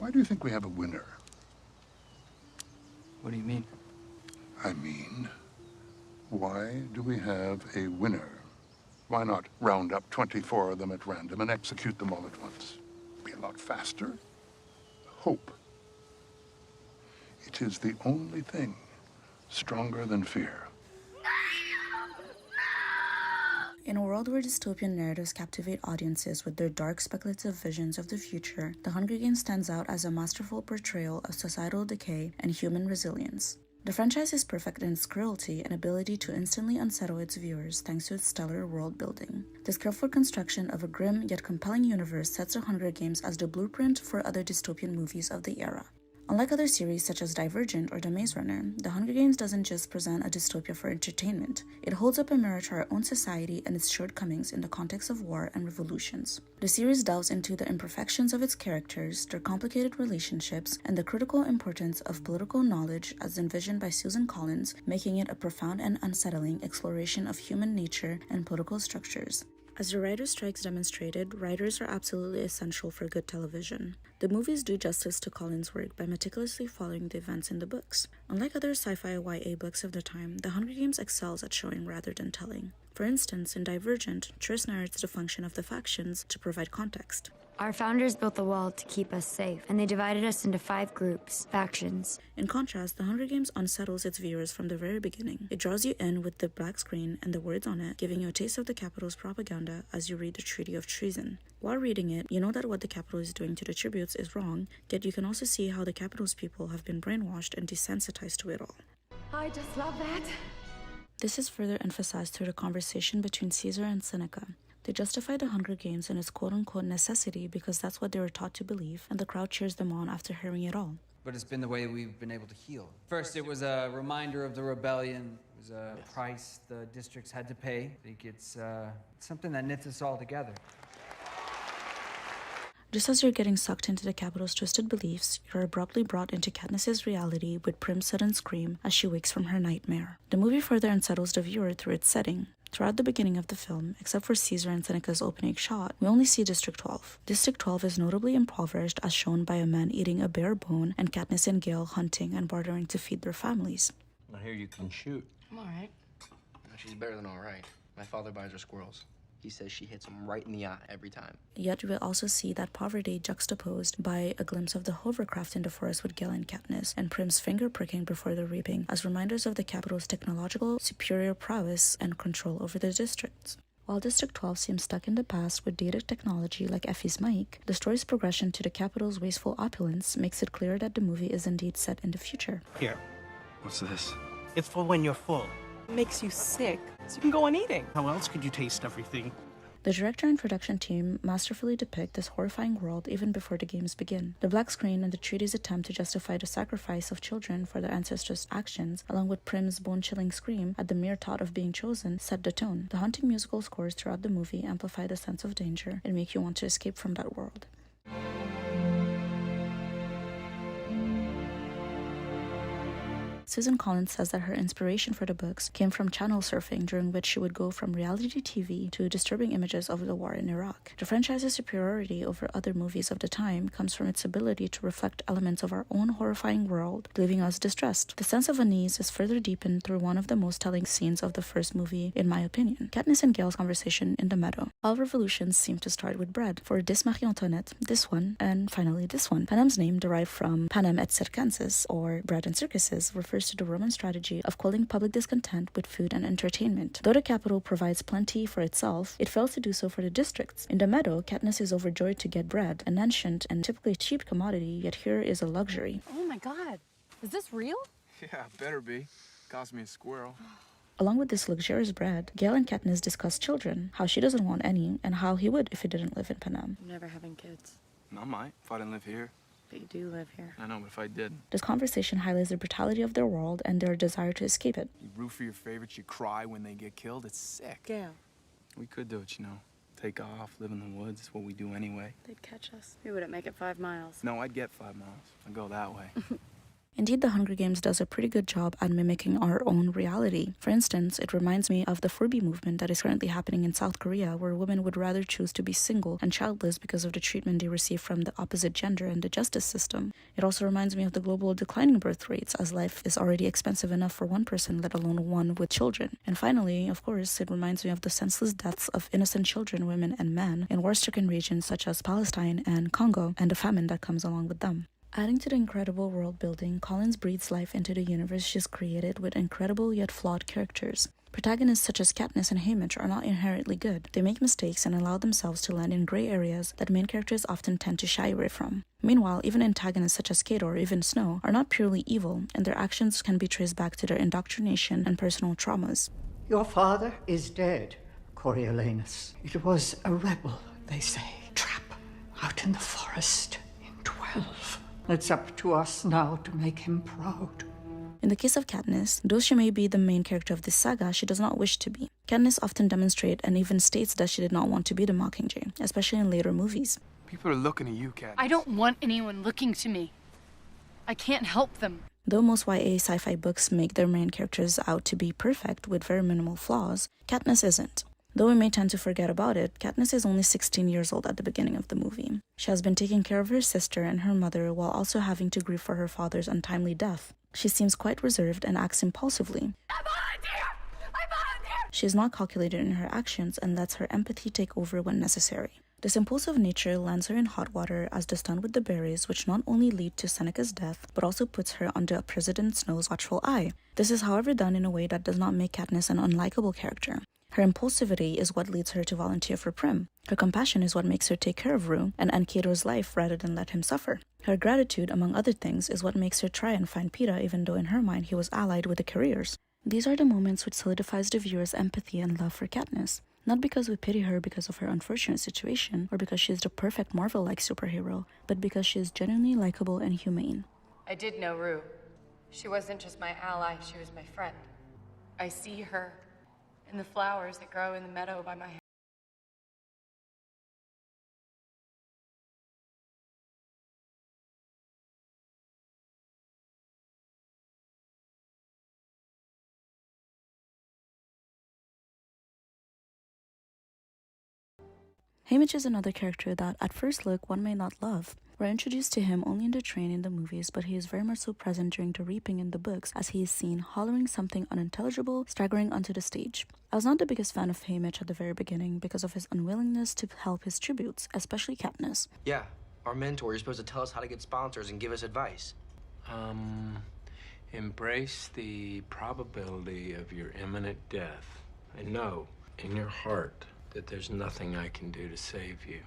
Why do you think we have a winner? What do you mean? I mean, why do we have a winner? Why not round up 24 of them at random and execute them all at once? Be a lot faster. Hope. It is the only thing stronger than fear. In a world where dystopian narratives captivate audiences with their dark, speculative visions of the future, The Hunger Games stands out as a masterful portrayal of societal decay and human resilience. The franchise is perfect in its cruelty and ability to instantly unsettle its viewers thanks to its stellar world building. This careful construction of a grim yet compelling universe sets The Hunger Games as the blueprint for other dystopian movies of the era. Unlike other series such as Divergent or The Maze Runner, The Hunger Games doesn't just present a dystopia for entertainment. It holds up a mirror to our own society and its shortcomings in the context of war and revolutions. The series delves into the imperfections of its characters, their complicated relationships, and the critical importance of political knowledge as envisioned by Susan Collins, making it a profound and unsettling exploration of human nature and political structures. As the writers' strikes demonstrated, writers are absolutely essential for good television. The movies do justice to Collins' work by meticulously following the events in the books. Unlike other sci-fi YA books of the time, The Hunger Games excels at showing rather than telling. For instance, in Divergent, Tris narrates the function of the factions to provide context. Our founders built the wall to keep us safe, and they divided us into 5 groups, factions. In contrast, The Hunger Games unsettles its viewers from the very beginning. It draws you in with the black screen and the words on it, giving you a taste of the Capitol's propaganda as you read the Treaty of Treason. While reading it, you know that what the Capitol is doing to the tributes is wrong, yet you can also see how the Capitol's people have been brainwashed and desensitized to it all. I just love that. This is further emphasized through the conversation between Caesar and Seneca. They justify the Hunger Games and its quote-unquote necessity because that's what they were taught to believe, and the crowd cheers them on after hearing it all. But it's been the way we've been able to heal. First, it was a reminder of the rebellion. It was a price the districts had to pay. I think it's something that knits us all together. Just as you're getting sucked into the Capitol's twisted beliefs, you're abruptly brought into Katniss's reality with Prim's sudden scream as she wakes from her nightmare. The movie further unsettles the viewer through its setting. Throughout the beginning of the film, except for Caesar and Seneca's opening shot, we only see District 12. District 12 is notably impoverished as shown by a man eating a bare bone and Katniss and Gale hunting and bartering to feed their families. I hear you can shoot. I'm all right. She's better than all right. My father buys her squirrels. He says she hits him right in the eye every time. Yet we'll also see that poverty juxtaposed by a glimpse of the hovercraft in the forest with Gale and Katniss, and Prim's finger pricking before the reaping as reminders of the Capitol's technological superior prowess and control over the districts. While District 12 seems stuck in the past with dated technology like Effie's mic, the story's progression to the Capitol's wasteful opulence makes it clear that the movie is indeed set in the future. Here. What's this? It's for when you're full. Makes you sick, so you can go on eating. How else could you taste everything? The director and production team masterfully depict this horrifying world even before the games begin. The black screen and the treaty's attempt to justify the sacrifice of children for their ancestors' actions, along with Prim's bone-chilling scream at the mere thought of being chosen, set the tone. The haunting musical scores throughout the movie amplify the sense of danger and make you want to escape from that world. Susan Collins says that her inspiration for the books came from channel surfing, during which she would go from reality TV to disturbing images of the war in Iraq. The franchise's superiority over other movies of the time comes from its ability to reflect elements of our own horrifying world, leaving us distressed. The sense of unease is further deepened through one of the most telling scenes of the first movie, in my opinion. Katniss and Gale's conversation in the meadow. All revolutions seem to start with bread. For this Marie Antoinette, this one, and finally this one. Panem's name, derived from Panem et Circenses, or bread and circuses, refers to the Roman strategy of quelling public discontent with food and entertainment. Though the capital provides plenty for itself, it fails to do so for the districts. In the meadow, Katniss is overjoyed to get bread, an ancient and typically cheap commodity, yet here is a luxury. Oh my god, is this real? Yeah, better be. Cost me a squirrel. Along with this luxurious bread, Gale and Katniss discuss children, how she doesn't want any, and how he would if he didn't live in Panem. I'm never having kids. I might, if I didn't live here. But you do live here. I know, but if I did. This conversation highlights the brutality of their world and their desire to escape it. You root for your favorites, you cry when they get killed. It's sick. Gail. We could do it, you know. Take off, live in the woods. It's what we do anyway. They'd catch us. We wouldn't make it 5 miles. No, I'd get 5 miles. I'd go that way. Indeed, The Hunger Games does a pretty good job at mimicking our own reality. For instance, it reminds me of the Furby movement that is currently happening in South Korea, where women would rather choose to be single and childless because of the treatment they receive from the opposite gender in the justice system. It also reminds me of the global declining birth rates, as life is already expensive enough for one person, let alone one with children. And finally, of course, it reminds me of the senseless deaths of innocent children, women, and men in war-stricken regions such as Palestine and Congo, and the famine that comes along with them. Adding to the incredible world building, Collins breathes life into the universe she's created with incredible yet flawed characters. Protagonists such as Katniss and Haymitch are not inherently good. They make mistakes and allow themselves to land in gray areas that main characters often tend to shy away from. Meanwhile, even antagonists such as Kato or even Snow are not purely evil, and their actions can be traced back to their indoctrination and personal traumas. Your father is dead, Coriolanus. It was a rebel, they say, trap out in the forest in 12. It's up to us now to make him proud. In the case of Katniss, though she may be the main character of this saga, she does not wish to be. Katniss often demonstrates and even states that she did not want to be the Mockingjay, especially in later movies. People are looking at you, Katniss. I don't want anyone looking to me. I can't help them. Though most YA sci-fi books make their main characters out to be perfect with very minimal flaws, Katniss isn't. Though we may tend to forget about it, Katniss is only 16 years old at the beginning of the movie. She has been taking care of her sister and her mother while also having to grieve for her father's untimely death. She seems quite reserved and acts impulsively. I volunteer! I volunteer! She is not calculated in her actions and lets her empathy take over when necessary. This impulsive nature lands her in hot water as the stunt with the berries, which not only lead to Seneca's death, but also puts her under President Snow's watchful eye. This is however done in a way that does not make Katniss an unlikable character. Her impulsivity is what leads her to volunteer for Prim. Her compassion is what makes her take care of Rue and end Cato's life rather than let him suffer. Her gratitude, among other things, is what makes her try and find Peeta even though in her mind he was allied with the Careers. These are the moments which solidifies the viewer's empathy and love for Katniss. Not because we pity her because of her unfortunate situation or because she is the perfect Marvel-like superhero, but because she is genuinely likable and humane. I did know Rue. She wasn't just my ally, she was my friend. I see her in the flowers that grow in the meadow by my house. Haymitch is another character that, at first look, one may not love. We're introduced to him only in the train in the movies, but he is very much so present during the reaping in the books, as he is seen hollering something unintelligible, staggering onto the stage. I was not the biggest fan of Haymitch at the very beginning because of his unwillingness to help his tributes, especially Katniss. Yeah, our mentor. You're supposed to tell us how to get sponsors and give us advice. Embrace the probability of your imminent death. And know in your heart that there's nothing I can do to save you.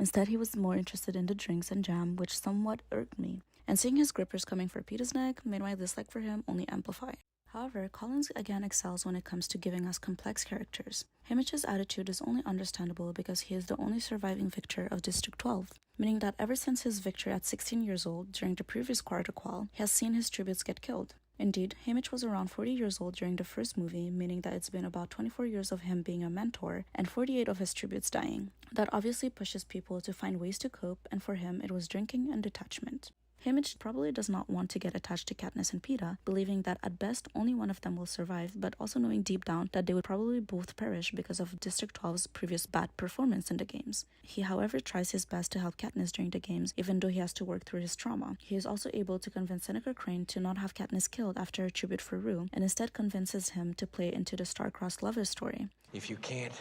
Instead, he was more interested in the drinks and jam, which somewhat irked me. And seeing his grippers coming for Peeta's neck made my dislike for him only amplify. However, Collins again excels when it comes to giving us complex characters. Haymitch's attitude is only understandable because he is the only surviving victor of District 12, meaning that ever since his victory at 16 years old during the previous quarter quell, he has seen his tributes get killed. Indeed, Haymitch was around 40 years old during the first movie, meaning that it's been about 24 years of him being a mentor and 48 of his tributes dying. That obviously pushes people to find ways to cope, and for him it was drinking and detachment. Haymitch probably does not want to get attached to Katniss and Peeta, believing that at best only one of them will survive, but also knowing deep down that they would probably both perish because of District 12's previous bad performance in the games. He, however, tries his best to help Katniss during the games, even though he has to work through his trauma. He is also able to convince Seneca Crane to not have Katniss killed after a tribute for Rue, and instead convinces him to play into the star-crossed lover's story. If you can't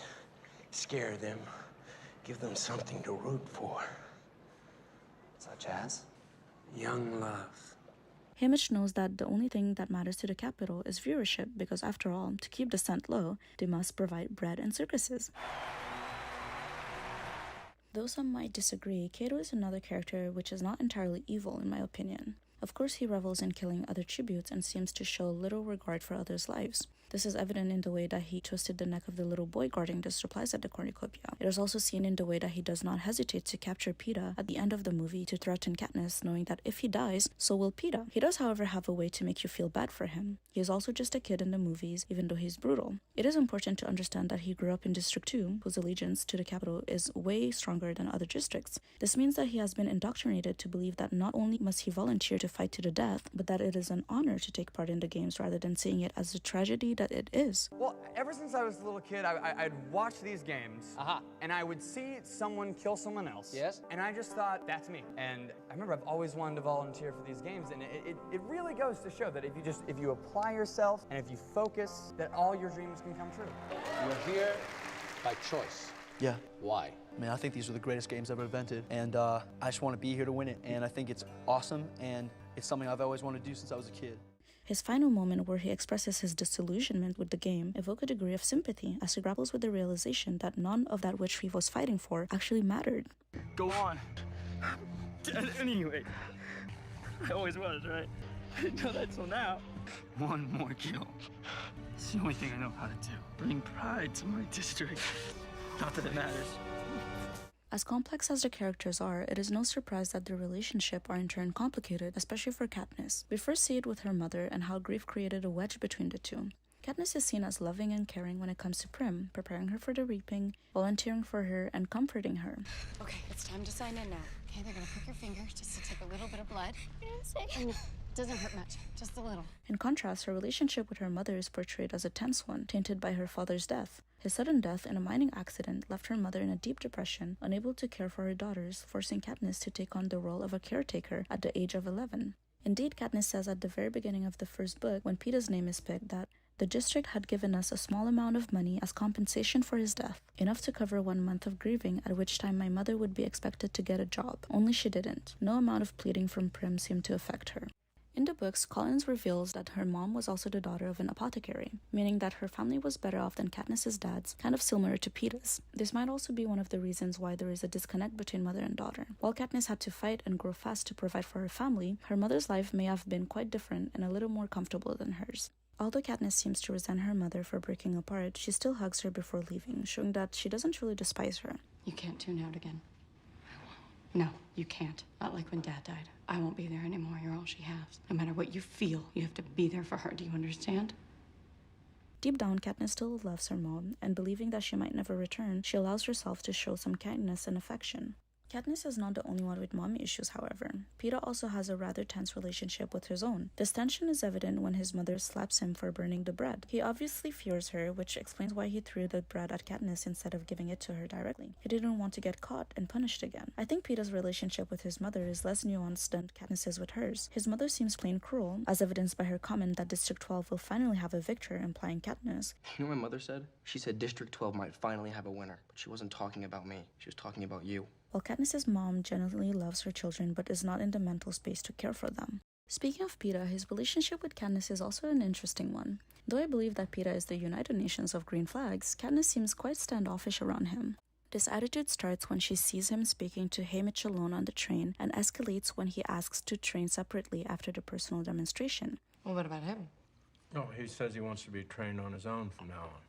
scare them, give them something to root for. Such as? Young love. Haymitch knows that the only thing that matters to the capital is viewership because, after all, to keep the scent low, they must provide bread and circuses. Though some might disagree, Cato is another character which is not entirely evil in my opinion. Of course, he revels in killing other tributes and seems to show little regard for others' lives. This is evident in the way that he twisted the neck of the little boy guarding the supplies at the cornucopia. It is also seen in the way that he does not hesitate to capture Peeta at the end of the movie to threaten Katniss, knowing that if he dies, so will Peeta. He does, however, have a way to make you feel bad for him. He is also just a kid in the movies, even though he's brutal. It is important to understand that he grew up in District 2, whose allegiance to the capital is way stronger than other districts. This means that he has been indoctrinated to believe that not only must he volunteer to fight to the death, but that it is an honor to take part in the games rather than seeing it as the tragedy that it is. Well, ever since I was a little kid, I'd watch these games, and I would see someone kill someone else. Yes. And I just thought, that's me. And I remember I've always wanted to volunteer for these games, and it really goes to show that if you apply yourself and if you focus, that all your dreams can come true. You're here by choice. Yeah. Why? I mean, I think these are the greatest games ever invented, and I just want to be here to win it. And I think it's awesome, and it's something I've always wanted to do since I was a kid. His final moment where he expresses his disillusionment with the game evoke a degree of sympathy as he grapples with the realization that none of that which he was fighting for actually mattered. Go on. Anyway, I always was, right? I didn't know that till now. One more kill. It's the only thing I know how to do. Bring pride to my district. Not that it matters. As complex as the characters are, it is no surprise that their relationship are in turn complicated, especially for Katniss. We first see it with her mother and how grief created a wedge between the two. Katniss is seen as loving and caring when it comes to Prim, preparing her for the reaping, volunteering for her, and comforting her. Okay, it's time to sign in now. Okay, they're gonna prick your finger just to take a little bit of blood. And it doesn't hurt much, just a little. In contrast, her relationship with her mother is portrayed as a tense one, tainted by her father's death. His sudden death in a mining accident left her mother in a deep depression, unable to care for her daughters, forcing Katniss to take on the role of a caretaker at the age of 11. Indeed, Katniss says at the very beginning of the first book, when Peeta's name is picked, that the district had given us a small amount of money as compensation for his death, enough to cover 1 month of grieving, at which time my mother would be expected to get a job. Only she didn't. No amount of pleading from Prim seemed to affect her. In the books, Collins reveals that her mom was also the daughter of an apothecary, meaning that her family was better off than Katniss's dad's, kind of similar to Peeta's. This might also be one of the reasons why there is a disconnect between mother and daughter. While Katniss had to fight and grow fast to provide for her family, her mother's life may have been quite different and a little more comfortable than hers. Although Katniss seems to resent her mother for breaking apart, she still hugs her before leaving, showing that she doesn't truly despise her. You can't tune out again. No, you can't. Not like when Dad died. I won't be there anymore. You're all she has. No matter what you feel, you have to be there for her. Do you understand? Deep down, Katniss still loves her mom, and believing that she might never return, she allows herself to show some kindness and affection. Katniss is not the only one with mommy issues, however. Peeta also has a rather tense relationship with his own. This tension is evident when his mother slaps him for burning the bread. He obviously fears her, which explains why he threw the bread at Katniss instead of giving it to her directly. He didn't want to get caught and punished again. I think Peeta's relationship with his mother is less nuanced than Katniss's with hers. His mother seems plain cruel, as evidenced by her comment that District 12 will finally have a victor, implying Katniss. You know what my mother said? She said District 12 might finally have a winner, but she wasn't talking about me. She was talking about you. While Katniss's mom genuinely loves her children but is not in the mental space to care for them. Speaking of Peeta, his relationship with Katniss is also an interesting one. Though I believe that Peeta is the United Nations of green flags, Katniss seems quite standoffish around him. This attitude starts when she sees him speaking to Haymitch alone on the train and escalates when he asks to train separately after the personal demonstration. Well, what about him? Oh, he says he wants to be trained on his own from now on.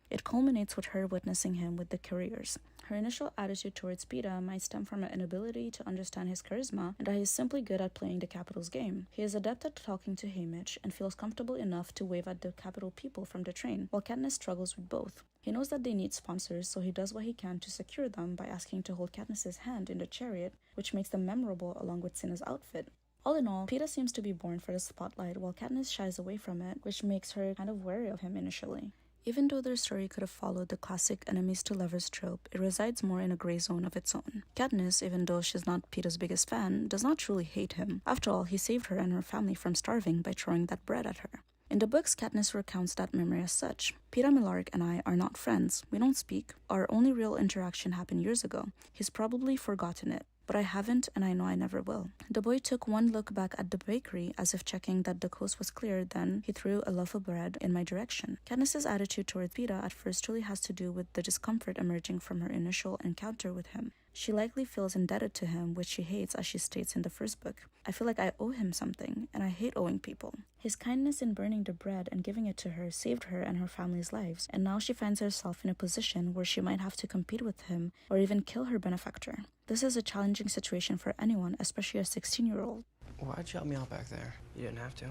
It culminates with her witnessing him with the couriers. Her initial attitude towards Peeta might stem from an inability to understand his charisma and that he is simply good at playing the Capitol's game. He is adept at talking to Haymitch and feels comfortable enough to wave at the Capitol people from the train, while Katniss struggles with both. He knows that they need sponsors, so he does what he can to secure them by asking to hold Katniss's hand in the chariot, which makes them memorable along with Cinna's outfit. All in all, Peeta seems to be born for the spotlight while Katniss shies away from it, which makes her kind of wary of him initially. Even though their story could have followed the classic enemies to lovers trope, it resides more in a gray zone of its own. Katniss, even though she's not Peeta's biggest fan, does not truly hate him. After all, he saved her and her family from starving by throwing that bread at her. In the books, Katniss recounts that memory as such. Peeta Mellark and I are not friends. We don't speak. Our only real interaction happened years ago. He's probably forgotten it. But I haven't, and I know I never will. The boy took one look back at the bakery as if checking that the coast was clear, then he threw a loaf of bread in my direction. Katniss's attitude towards Peeta at first truly has to do with the discomfort emerging from her initial encounter with him. She likely feels indebted to him, which she hates, as she states in the first book. I feel like I owe him something, and I hate owing people. His kindness in burning the bread and giving it to her saved her and her family's lives, and now she finds herself in a position where she might have to compete with him or even kill her benefactor. This is a challenging situation for anyone, especially a 16-year-old. Why'd you help me out back there? You didn't have to.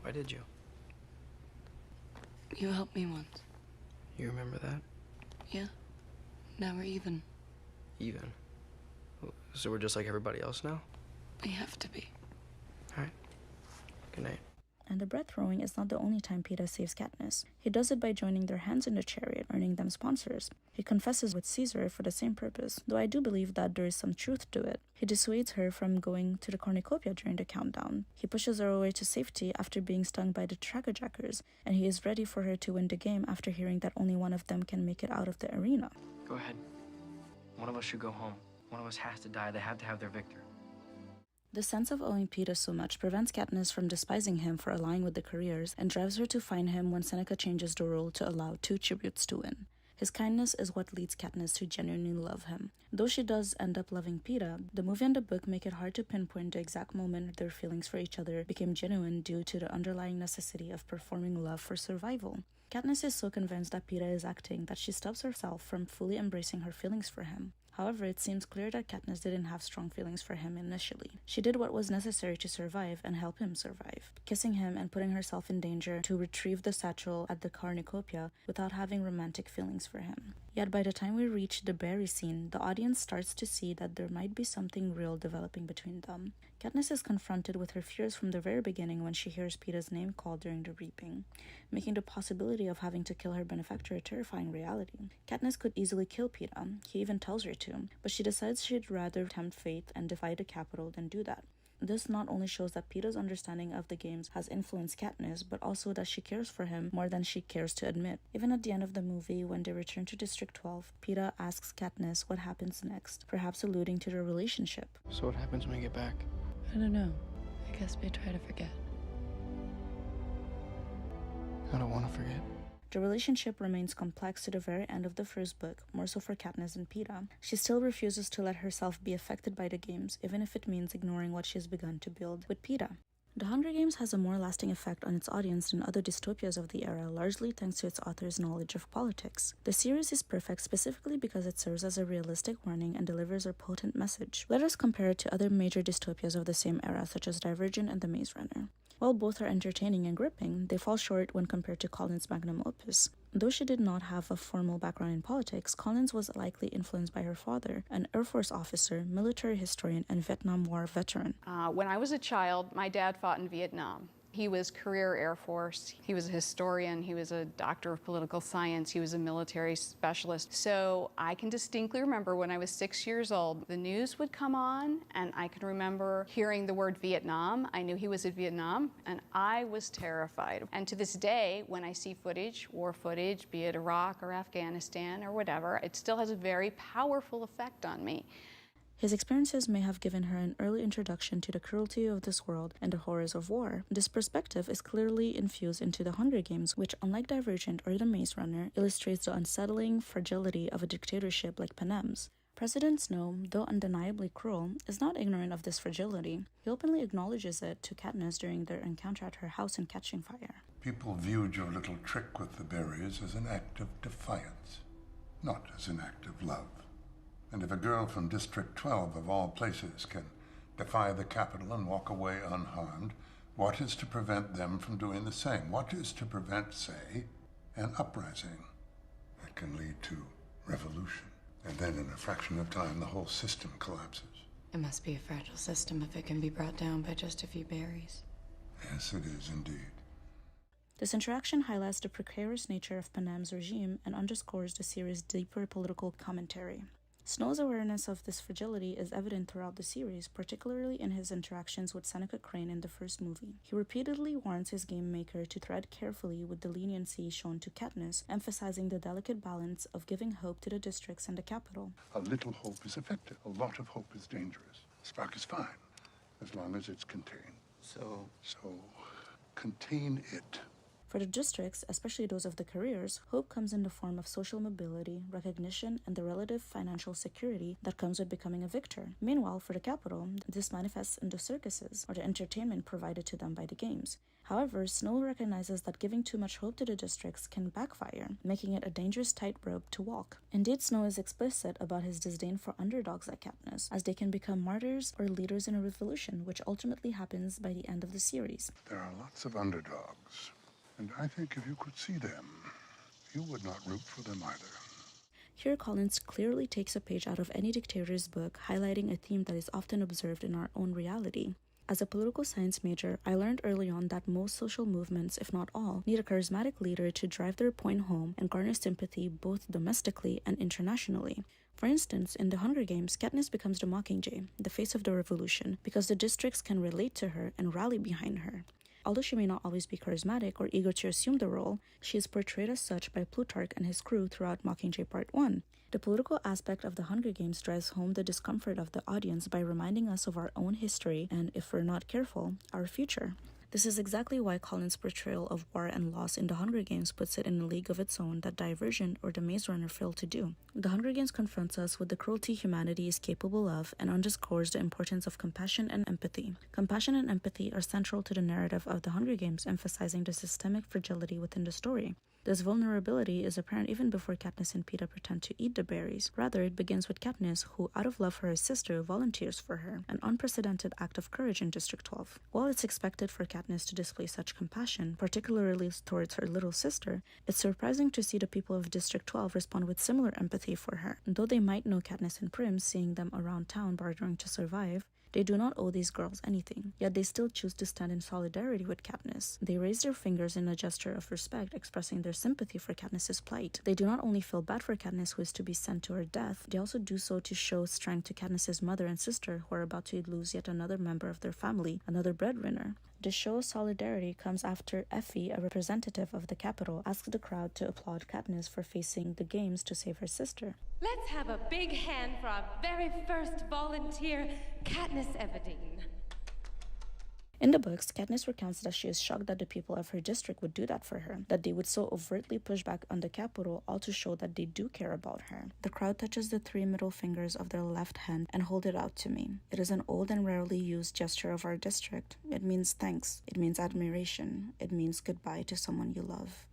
Why did you? You helped me once. You remember that? Yeah. Now we're even. Even? So we're just like everybody else now? We have to be. All right. Good night. And the bread throwing is not the only time Peeta saves Katniss. He does it by joining their hands in the chariot, earning them sponsors. He confesses with Caesar for the same purpose, though I do believe that there is some truth to it. He dissuades her from going to the cornucopia during the countdown. He pushes her away to safety after being stung by the trackerjackers, and he is ready for her to win the game after hearing that only one of them can make it out of the arena. Go ahead. One of us should go home. One of us has to die. They have to have their victor. The sense of owing Peeta so much prevents Katniss from despising him for allying with the careers and drives her to find him when Seneca changes the rule to allow 2 tributes to win. His kindness is what leads Katniss to genuinely love him. Though she does end up loving Peeta, the movie and the book make it hard to pinpoint the exact moment their feelings for each other became genuine due to the underlying necessity of performing love for survival. Katniss is so convinced that Peeta is acting that she stops herself from fully embracing her feelings for him. However, it seems clear that Katniss didn't have strong feelings for him initially. She did what was necessary to survive and help him survive, kissing him and putting herself in danger to retrieve the satchel at the cornucopia without having romantic feelings for him. Yet by the time we reach the berry scene, the audience starts to see that there might be something real developing between them. Katniss is confronted with her fears from the very beginning when she hears Peeta's name called during the reaping, making the possibility of having to kill her benefactor a terrifying reality. Katniss could easily kill Peeta, he even tells her to, but she decides she'd rather tempt fate and defy the Capitol than do that. This not only shows that Peeta's understanding of the games has influenced Katniss, but also that she cares for him more than she cares to admit. Even at the end of the movie, when they return to District 12, Peeta asks Katniss what happens next, perhaps alluding to their relationship. So what happens when we get back? I don't know. I guess we try to forget. I don't want to forget. The relationship remains complex to the very end of the first book, more so for Katniss and Peeta. She still refuses to let herself be affected by the games, even if it means ignoring what she has begun to build with Peeta. The Hunger Games has a more lasting effect on its audience than other dystopias of the era, largely thanks to its author's knowledge of politics. The series is perfect specifically because it serves as a realistic warning and delivers a potent message. Let us compare it to other major dystopias of the same era, such as Divergent and The Maze Runner. While both are entertaining and gripping, they fall short when compared to Collins' magnum opus. Though she did not have a formal background in politics, Collins was likely influenced by her father, an Air Force officer, military historian, and Vietnam War veteran. When I was a child, my dad fought in Vietnam. He was career Air Force. He was a historian. He was a doctor of political science. He was a military specialist. So I can distinctly remember when I was 6 years old, the news would come on, and I can remember hearing the word Vietnam. I knew he was in Vietnam, and I was terrified. And to this day, when I see footage, war footage, be it Iraq or Afghanistan or whatever, it still has a very powerful effect on me. His experiences may have given her an early introduction to the cruelty of this world and the horrors of war. This perspective is clearly infused into the Hunger Games, which, unlike Divergent or The Maze Runner, illustrates the unsettling fragility of a dictatorship like Panem's. President Snow, though undeniably cruel, is not ignorant of this fragility. He openly acknowledges it to Katniss during their encounter at her house in Catching Fire. People viewed your little trick with the berries as an act of defiance, not as an act of love. And if a girl from District 12, of all places, can defy the Capitol and walk away unharmed, what is to prevent them from doing the same? What is to prevent, say, an uprising that can lead to revolution? And then in a fraction of time, the whole system collapses. It must be a fragile system if it can be brought down by just a few berries. Yes, it is indeed. This interaction highlights the precarious nature of Panem's regime and underscores the series' deeper political commentary. Snow's awareness of this fragility is evident throughout the series, particularly in his interactions with Seneca Crane in the first movie. He repeatedly warns his game maker to tread carefully with the leniency shown to Katniss, emphasizing the delicate balance of giving hope to the districts and the capital. A little hope is effective. A lot of hope is dangerous. A spark is fine, as long as it's contained. So contain it. For the districts, especially those of the careers, hope comes in the form of social mobility, recognition, and the relative financial security that comes with becoming a victor. Meanwhile, for the capital, this manifests in the circuses, or the entertainment provided to them by the games. However, Snow recognizes that giving too much hope to the districts can backfire, making it a dangerous tightrope to walk. Indeed, Snow is explicit about his disdain for underdogs like Katniss, as they can become martyrs or leaders in a revolution, which ultimately happens by the end of the series. There are lots of underdogs, and I think if you could see them, you would not root for them either. Here, Collins clearly takes a page out of any dictator's book, highlighting a theme that is often observed in our own reality. As a political science major, I learned early on that most social movements, if not all, need a charismatic leader to drive their point home and garner sympathy both domestically and internationally. For instance, in the Hunger Games, Katniss becomes the Mockingjay, the face of the revolution, because the districts can relate to her and rally behind her. Although she may not always be charismatic or eager to assume the role, she is portrayed as such by Plutarch and his crew throughout Mockingjay Part 1. The political aspect of the Hunger Games drives home the discomfort of the audience by reminding us of our own history and, if we're not careful, our future. This is exactly why Collins' portrayal of war and loss in The Hunger Games puts it in a league of its own that Divergent or The Maze Runner failed to do. The Hunger Games confronts us with the cruelty humanity is capable of and underscores the importance of compassion and empathy. Compassion and empathy are central to the narrative of The Hunger Games, emphasizing the systemic fragility within the story. This vulnerability is apparent even before Katniss and Peeta pretend to eat the berries. Rather, it begins with Katniss, who, out of love for her sister, volunteers for her, an unprecedented act of courage in District 12. While it's expected for Katniss to display such compassion, particularly towards her little sister, it's surprising to see the people of District 12 respond with similar empathy for her. And though they might know Katniss and Prim, seeing them around town bartering to survive, they do not owe these girls anything, yet they still choose to stand in solidarity with Katniss. They raise their fingers in a gesture of respect, expressing their sympathy for Katniss's plight. They do not only feel bad for Katniss, who is to be sent to her death, they also do so to show strength to Katniss's mother and sister, who are about to lose yet another member of their family, another breadwinner. This show of solidarity comes after Effie, a representative of the Capitol, asks the crowd to applaud Katniss for facing the games to save her sister. Let's have a big hand for our very first volunteer, Katniss Everdeen. In the books, Katniss recounts that she is shocked that the people of her district would do that for her, that they would so overtly push back on the Capitol, all to show that they do care about her. The crowd touches the 3 middle fingers of their left hand and hold it out to me. It is an old and rarely used gesture of our district. It means thanks. It means admiration. It means goodbye to someone you love.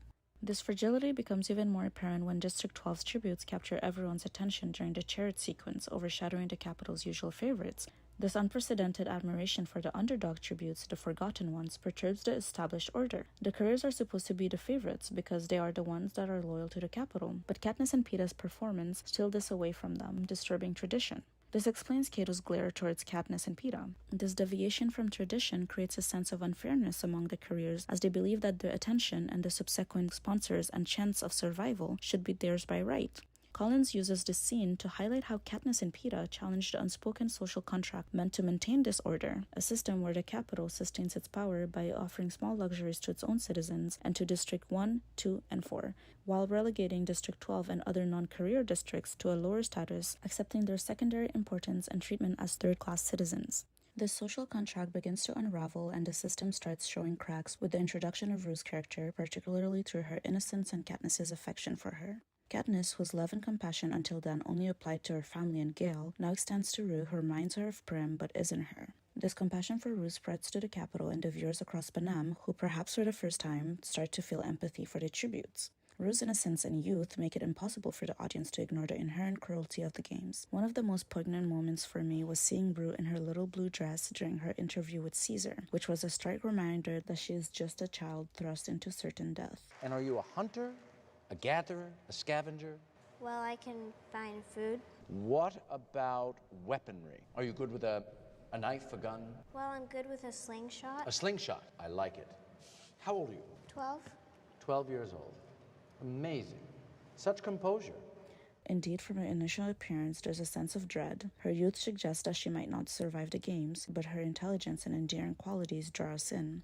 This fragility becomes even more apparent when District 12's tributes capture everyone's attention during the chariot sequence, overshadowing the Capitol's usual favorites. This unprecedented admiration for the underdog tributes, the forgotten ones, perturbs the established order. The couriers are supposed to be the favorites because they are the ones that are loyal to the Capitol, but Katniss and Peeta's performance steal this away from them, disturbing tradition. This explains Cato's glare towards Katniss and Peeta. This deviation from tradition creates a sense of unfairness among the couriers, as they believe that the attention and the subsequent sponsors and chance of survival should be theirs by right. Collins uses this scene to highlight how Katniss and Peeta challenge the unspoken social contract meant to maintain this order, a system where the Capitol sustains its power by offering small luxuries to its own citizens and to District 1, 2, and 4, while relegating District 12 and other non-career districts to a lower status, accepting their secondary importance and treatment as third-class citizens. This social contract begins to unravel and the system starts showing cracks with the introduction of Rue's character, particularly through her innocence and Katniss's affection for her. Katniss, whose love and compassion until then only applied to her family and Gale, now extends to Rue, who reminds her of Prim but isn't her. This compassion for Rue spreads to the Capitol and the viewers across Panem, who perhaps for the first time start to feel empathy for the tributes. Rue's innocence and youth make it impossible for the audience to ignore the inherent cruelty of the games. One of the most poignant moments for me was seeing Rue in her little blue dress during her interview with Caesar, which was a stark reminder that she is just a child thrust into certain death. And are you a hunter? A gatherer? A scavenger? Well, I can find food. What about weaponry? Are you good with a knife, a gun? Well, I'm good with a slingshot. A slingshot. I like it. How old are you? 12. 12 years old. Amazing. Such composure. Indeed, from her initial appearance, there's a sense of dread. Her youth suggests that she might not survive the games, but her intelligence and endearing qualities draw us in.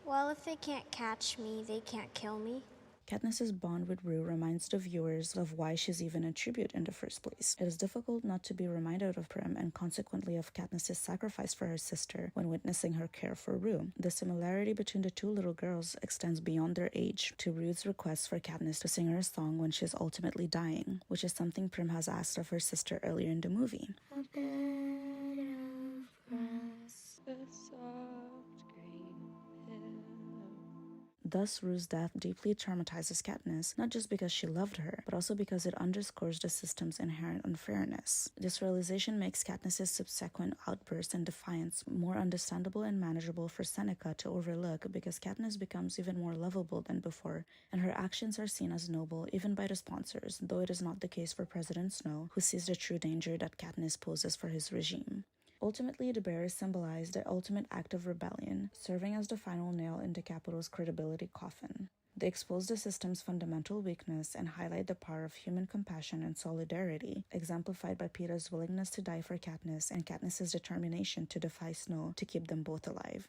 Well, if they can't catch me, they can't kill me. Katniss's bond with Rue reminds the viewers of why she's even a tribute in the first place. It is difficult not to be reminded of Prim and consequently of Katniss's sacrifice for her sister when witnessing her care for Rue. The similarity between the two little girls extends beyond their age to Rue's request for Katniss to sing her a song when she's ultimately dying, which is something Prim has asked of her sister earlier in the movie. Thus, Rue's death deeply traumatizes Katniss, not just because she loved her, but also because it underscores the system's inherent unfairness. This realization makes Katniss's subsequent outbursts and defiance more understandable and manageable for Seneca to overlook because Katniss becomes even more lovable than before, and her actions are seen as noble even by the sponsors, though it is not the case for President Snow, who sees the true danger that Katniss poses for his regime. Ultimately, the bears symbolize the ultimate act of rebellion, serving as the final nail in the Capitol's credibility coffin. They expose the system's fundamental weakness and highlight the power of human compassion and solidarity, exemplified by Peeta's willingness to die for Katniss and Katniss's determination to defy Snow to keep them both alive.